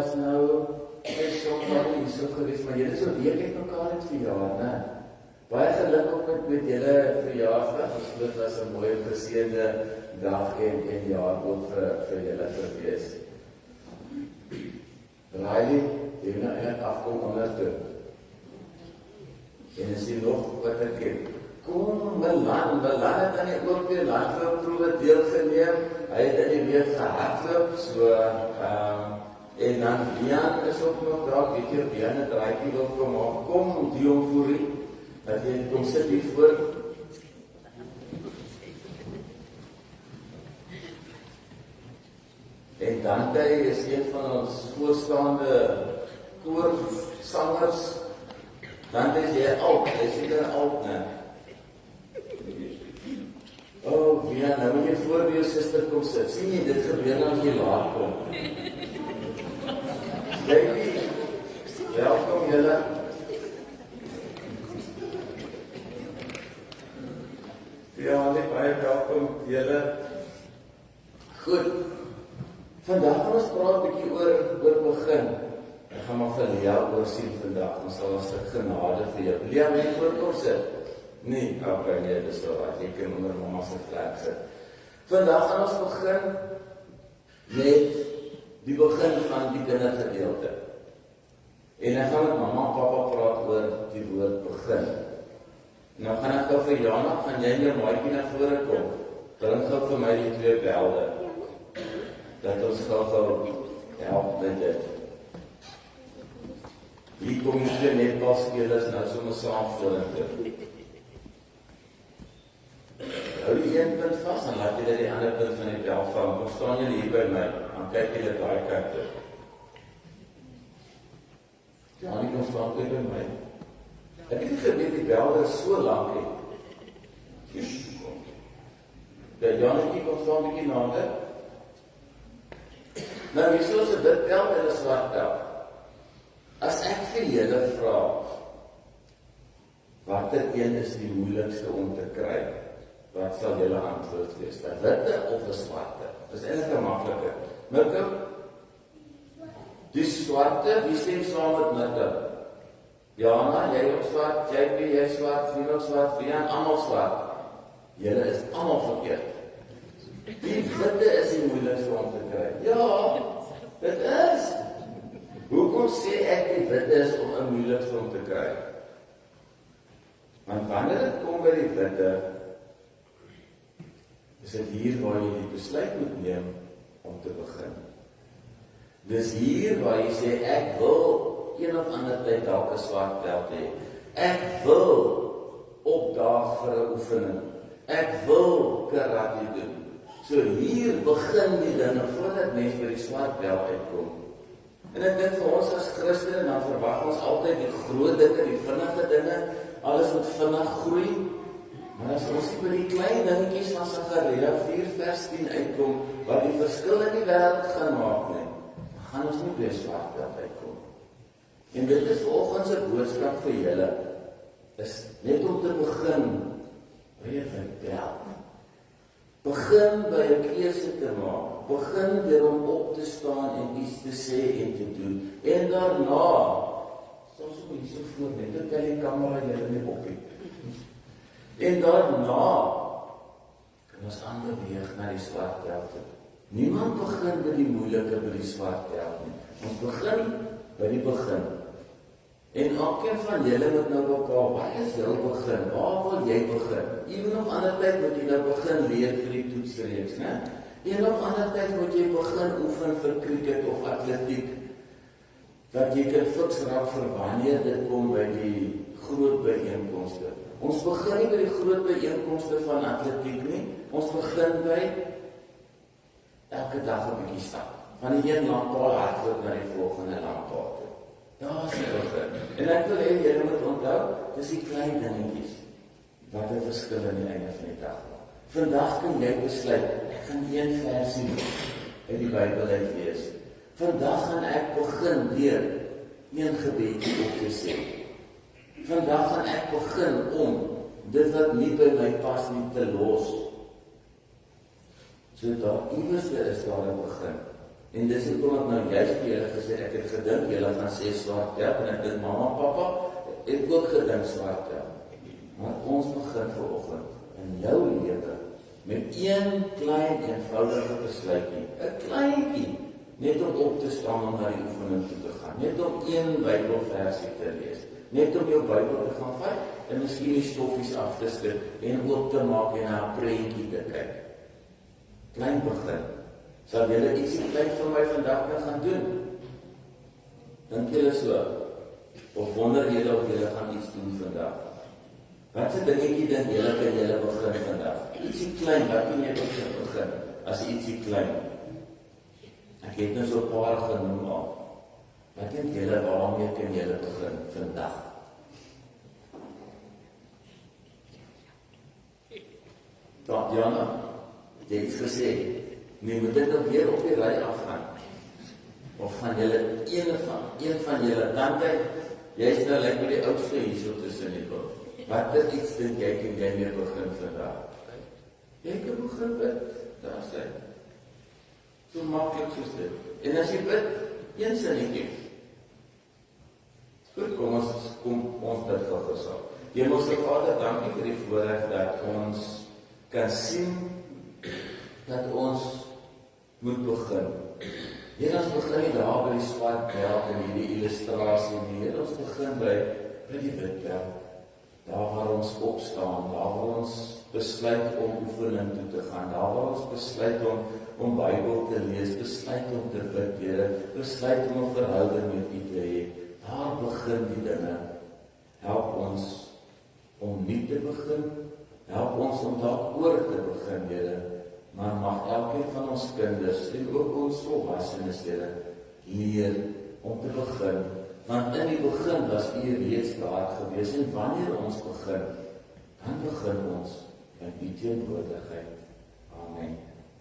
was nou, is sommer hier so gewees, maar julle so week het mekaar het verjaar, né? Baie geluk ook met julle verjaarsdag, ons dit was 'n mooi geseënde dag en jaar ook vir julle gewees. Riley, jy nou eintlik afkom onder toe. En is hier nog wat ek het. Kom, Milan het dan ook weer landloopproewe deelgeneem. Hy het in die week gehardloop, so en dan Dian is ook nog daar, weet jy, Dian het draaitjie wil kom maak. Kom, Dion Fourie, dat jy kom sit hier voor. En Dante is een van ons voorstaande koorsangers. Dante is jy oud, hy is seker oud, né? Ja, nou moet jy voor jou suster kom sit. Sien jy, dit gebeur nou as jy laat kom. Baby, welkom julle. Ja, net baie welkom julle. Goed. Vandag gaan ons praat 'n bietjie oor begin. Ek gaan maar vir Lea oorsien vandag. Ons sal 'n stuk genade vir jou. Lea, wil jy voorkom sit? Nee, nee, dis wel wat. Jy kan onder mamma se plek sit. Vandag gaan ons begin met die begin van die kindergedeelte. En ek gaan met mamma en pappa praat oor die woord begin. Nou gaan ek gou vir Jana, gaan jy jou maatjie na vore kom. Bring gou vir my die 2 belde. Dat ons gou help met dit. Hier kom die 2 netbalspelers nou sommer saam vorentoe. Hou die een punt vas, en laat jy die ander punt van die bel vang. Kom staan julle hier by my, dan kyk julle daai kant toe. Ja, nie kom staan toe by my. Ek het nie geweet die bel is so lank het. Ja, Janetjie, kom staan 'n bietjie nader. Nou, wie sou se wit bel en 'n swart bel? As ek vir julle vra, watter een is die moeilikste om te kry? Wat sal julle antwoord wees? 'n Witte of 'n swarte? Dis eintlik 'n maklike. Mirko? Die swarte, wie stem saam met Mirko? Jana, jy ook swart, jy swart, wie ook swart, wie en almal swart. Julle is almal verkeerd. Die witte is die moeilikste om te kry. Ja, dit is. Hoekom sê ek die witte is om 'n moeilikste om te kry? Want wanneer dit kom by die witte, is dit hier waar jy die besluit moet neem om te begin. Dis hier waar jy sê, ek wil een of ander tyd dalk 'n swart belt hê. Ek wil opdaag vir 'n oefening. Ek wil karate doen. So hier begin die dinge voordat mens by die swart belt uitkom. En ek dink vir ons as Christene, dan verwag ons altyd die groot dinge, die vinnige dinge, alles moet vinnig groei. Maar as ons by die klein dingetjies van Sagaria 4 vers 10 uitkom, wat die verskil in die wêreld gaan maak nie, dan gaan ons nie by die swart belt uitkom. En dit is vanoggend se boodskap vir julle, is net om te begin by 'n wit belt. Begin by 'n keuse te maak. Begin deur om op te staan en iets te sê en te doen. En daarna, soms so hier so voor net, dat jy die kamera julle nie oppiek. En daarna kan ons aanbeweeg na die swart belt. Niemand begin by die moeilike by die swart belt nie. Ons begin by die begin. En elkeen van julle moet nou bepaal, wat is jou begin? Waar wil jy begin? Een of ander tyd moet jy nou begin leer vir die toetsreeks, né? Een of ander tyd moet jy begin oefen vir cricket of atletiek, dat jy kan fiks raak vir wanneer dit kom by die groot byeenkomste. Ons begin nie by die groot byeenkomste van atletiek nie, ons begin by elke dag 'n bietjie stap. Van die een lamppaal hardloop na die volgende lamppaal toe. Daar is die begin. En ek wil hê julle moet onthou, dis die klein dingetjies wat 'n verskil aan die einde van die dag maak. Vandag kan jy besluit, ek gaan een versie uit die Bybel uitlees. Vandag gaan ek begin deur een gebedjie op te sê. Vandag gaan ek begin om dit wat nie by my pas nie te los. So daar iewers is daar 'n begin. En dis hoekom ek nou juist vir julle gesê, ek het gedink, julle gaan sê swart tel, en ek dink, mama, papa, het ook gedink swart tel. Maar ons begin vanoggend in jou lewe, met een klein eenvoudige besluitjie, 'n kleintjie, net om op te staan om na die oefening toe te gaan, net om een Bybelversie te lees, net om jou Bybel te gaan vat, en miskien die stoffies af te skit, en oop te maak en na 'n prentjie te kyk. Klein begin. Sal julle ietsie klein vir my vandag gaan doen? Dink julle so? Of wonder julle of julle gaan iets doen vandag? Wat 'n dingetjie dink julle kan julle begin vandag? Ietsie klein, wat kan jy begin? As ietsie klein. Ek het nou so 'n paar genoem al. Wat dink julle waarmee kan julle begin vandag? Jana, jy het gesê, nee, moet dit nou weer op die ry afgaan. Of gaan julle een van julle tante, jy is nou lyk met die oudste hier so tussen die kop. Wat is iets dink jy kan jy mee begin vandag? Jy kan begin bid, daar sê. So maklik soos dit. En as jy bid, een sinnetjie. Goed, kom ons bid vir gesaak. Hemelse Vader, dankie vir die voorreg dat ons kan sien dat ons moet begin. Hier ons begin nie daar by die swart bel en hierdie illustrasie nie. Hier ons begin by die wit bel. Daar waar ons opstaan, daar waar ons besluit om oefening toe te gaan, daar waar ons besluit om Bybel te lees, besluit om te bid, Here, besluit om 'n verhouding met U te hê. Daar begin die dinge. Help ons om nie te begin, help ons om dalk oor te begin, Here, maar mag elkeen van ons kinders en ook ons volwassenes, Here, leer om te begin. Want in die begin was U reeds daar gewees, en wanneer ons begin, dan begin ons in U teenwoordigheid. Amen.